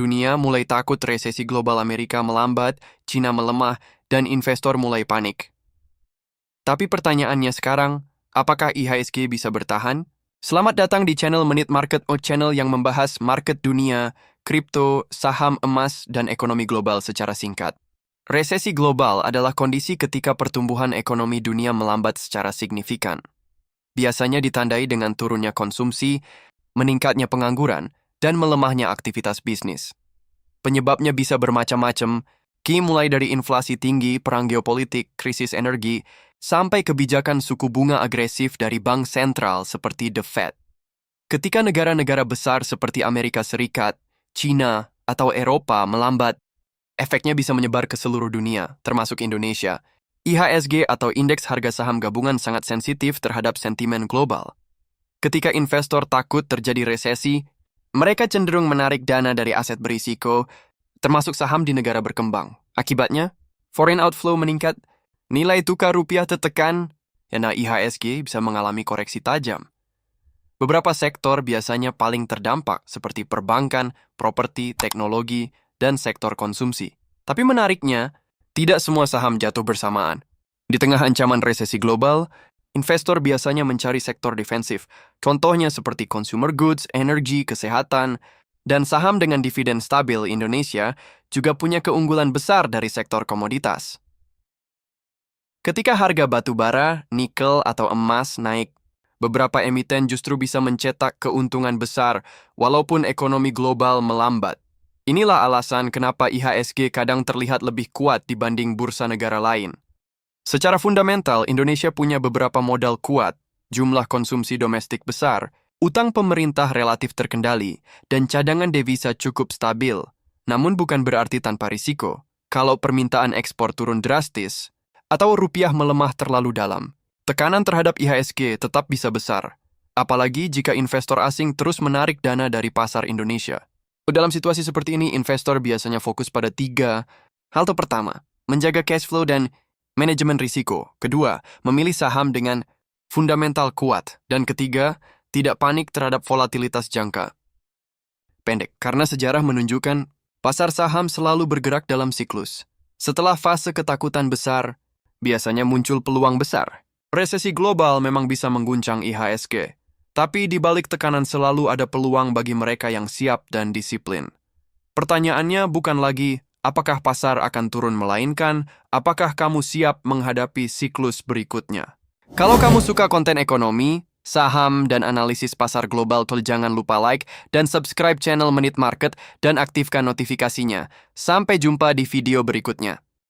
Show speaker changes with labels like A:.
A: Dunia mulai takut resesi global Amerika melambat, Cina melemah, dan investor mulai panik. Tapi pertanyaannya sekarang, apakah IHSG bisa bertahan? Selamat datang di channel Menit Market channel yang membahas market dunia, kripto, saham emas, dan ekonomi global secara singkat. Resesi global adalah kondisi ketika pertumbuhan ekonomi dunia melambat secara signifikan. Biasanya ditandai dengan turunnya konsumsi, meningkatnya pengangguran, dan melemahnya aktivitas bisnis. Penyebabnya bisa bermacam-macam, mulai dari inflasi tinggi, perang geopolitik, krisis energi, sampai kebijakan suku bunga agresif dari bank sentral seperti The Fed. Ketika negara-negara besar seperti Amerika Serikat, China, atau Eropa melambat, efeknya bisa menyebar ke seluruh dunia, termasuk Indonesia. IHSG atau Indeks Harga Saham Gabungan sangat sensitif terhadap sentimen global. Ketika investor takut terjadi resesi, mereka cenderung menarik dana dari aset berisiko, termasuk saham di negara berkembang. Akibatnya, foreign outflow meningkat, nilai tukar rupiah tertekan, IHSG bisa mengalami koreksi tajam. Beberapa sektor biasanya paling terdampak seperti perbankan, properti, teknologi, dan sektor konsumsi. Tapi menariknya, tidak semua saham jatuh bersamaan. Di tengah ancaman resesi global, investor biasanya mencari sektor defensif. Contohnya seperti consumer goods, energi, kesehatan, dan saham dengan dividen stabil Indonesia juga punya keunggulan besar dari sektor komoditas. Ketika harga batu bara, nikel, atau emas naik, beberapa emiten justru bisa mencetak keuntungan besar walaupun ekonomi global melambat. Inilah alasan kenapa IHSG kadang terlihat lebih kuat dibanding bursa negara lain. Secara fundamental, Indonesia punya beberapa modal kuat, jumlah konsumsi domestik besar, utang pemerintah relatif terkendali, dan cadangan devisa cukup stabil. Namun bukan berarti tanpa risiko. Kalau permintaan ekspor turun drastis, atau rupiah melemah terlalu dalam, tekanan terhadap IHSG tetap bisa besar. Apalagi jika investor asing terus menarik dana dari pasar Indonesia. Dalam situasi seperti ini, investor biasanya fokus pada 3 hal. Pertama, menjaga cash flow dan manajemen risiko. Kedua, memilih saham dengan fundamental kuat. Dan ketiga, tidak panik terhadap volatilitas jangka pendek. Karena sejarah menunjukkan pasar saham selalu bergerak dalam siklus. Setelah fase ketakutan besar, biasanya muncul peluang besar. Resesi global memang bisa mengguncang IHSG. Tapi di balik tekanan selalu ada peluang bagi mereka yang siap dan disiplin. Pertanyaannya bukan lagi apakah pasar akan turun, melainkan apakah kamu siap menghadapi siklus berikutnya. Kalau kamu suka konten ekonomi, saham, dan analisis pasar global, jangan lupa like dan subscribe channel Menit Market dan aktifkan notifikasinya. Sampai jumpa di video berikutnya.